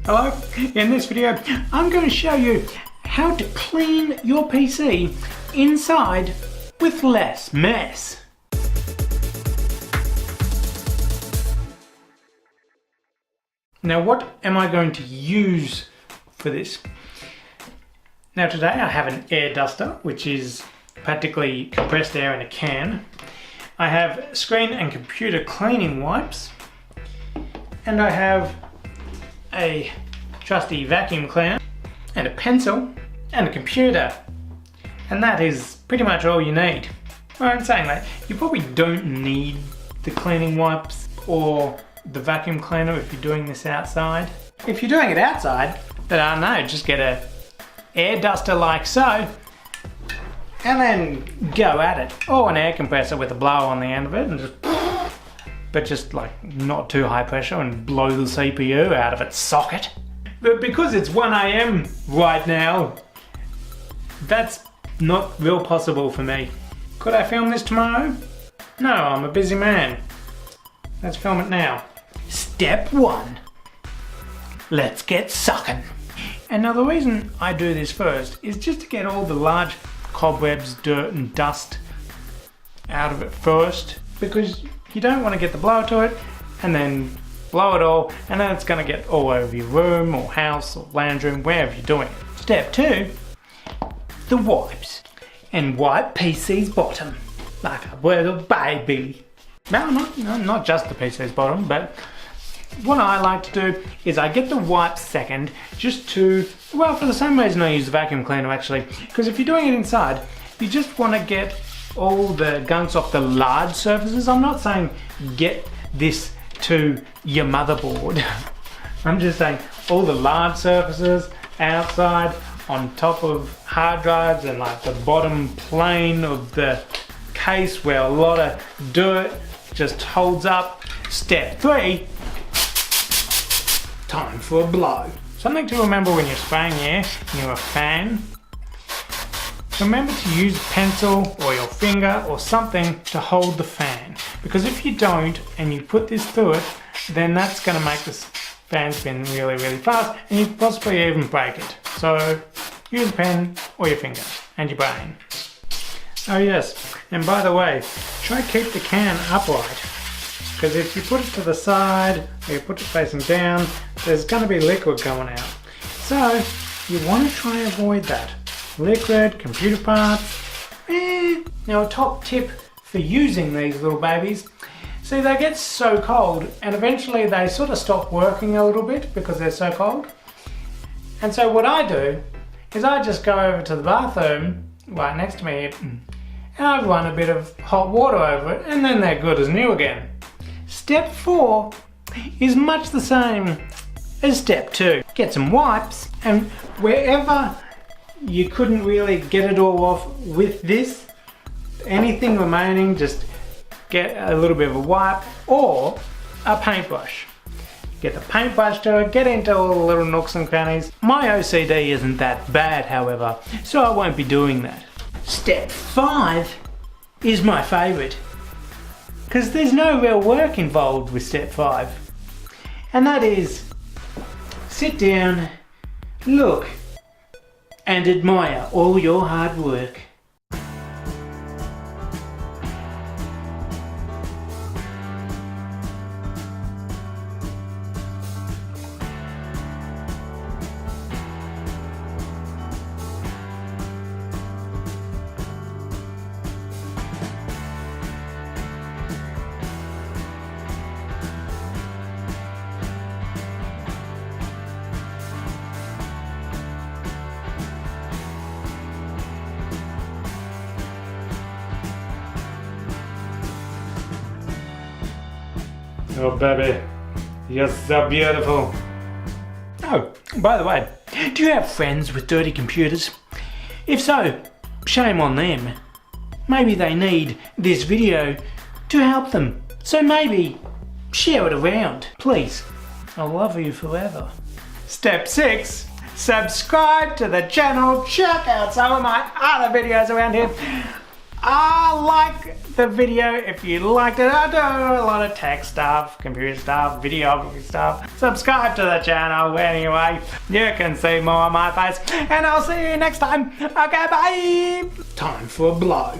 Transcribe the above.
Hello, in this video I'm going to show you how to clean your PC inside with less mess. Now what am I going to use for this? Now today I have an air duster, which is practically compressed air in a can. I have screen and computer cleaning wipes, and I have a trusty vacuum cleaner and a pencil and a computer, and that is pretty much all you need. Well, I'm saying that you probably don't need the cleaning wipes or the vacuum cleaner if you're doing this outside. If you're doing it outside, then I don't know, just get a air duster like so and then go at it, or an air compressor with a blower on the end of it, and just like not too high pressure, and blow the CPU out of its socket. But because it's 1 AM right now, that's not real possible for me. Could I film this tomorrow? No, I'm a busy man. Let's film it now. Step 1. Let's get sucking. And now the reason I do this first is just to get all the large cobwebs, dirt and dust out of it first, because you don't want to get the blower to it and then blow it all, and then it's going to get all over your room or house or lounge room, wherever you're doing it. Step 2, the wipes. And wipe PC's bottom like a little baby. No, not just the PC's bottom, but what I like to do is I get the wipes second, just to, well, for the same reason I use the vacuum cleaner actually, because if you're doing it inside, you just want to get all the gunks off the large surfaces. I'm not saying get this to your motherboard. I'm just saying all the large surfaces outside, on top of hard drives, and like the bottom plane of the case where a lot of dirt just holds up. Step 3, time for a blow. Something to remember when you're spraying air near a fan. Remember to use a pencil or your finger or something to hold the fan, because if you don't and you put this through it, then that's going to make this fan spin really fast, and you possibly even break it. So use a pen or your finger and your brain. Oh yes, and by the way, try to keep the can upright, because if you put it to the side or you put it facing down, there's going to be liquid going out. So you want to try and avoid that. Liquid, computer parts. Now a top tip for using these little babies, see, they get so cold and eventually they sort of stop working a little bit because they're so cold. And so what I do is I just go over to the bathroom right next to me and I run a bit of hot water over it, and then they're good as new again. Step 4 is much the same as step 2. Get some wipes, and wherever you couldn't really get it all off with this, anything remaining, just get a little bit of a wipe or a paintbrush. Get the paintbrush to it, get into all the little nooks and crannies. My OCD isn't that bad, however, so I won't be doing that. Step 5 is my favourite, because there's no real work involved with step 5, and that is sit down, look, and admire all your hard work. Oh baby, you're so beautiful. Oh, by the way, do you have friends with dirty computers? If so, shame on them. Maybe they need this video to help them. So maybe share it around, please. I'll love you forever. Step 6, subscribe to the channel. Check out some of my other videos around here. Like the video if you liked it. I do a lot of tech stuff, computer stuff, videography stuff. Subscribe to the channel anyway. You can see more of my face. And I'll see you next time. Okay, bye. Time for a blow.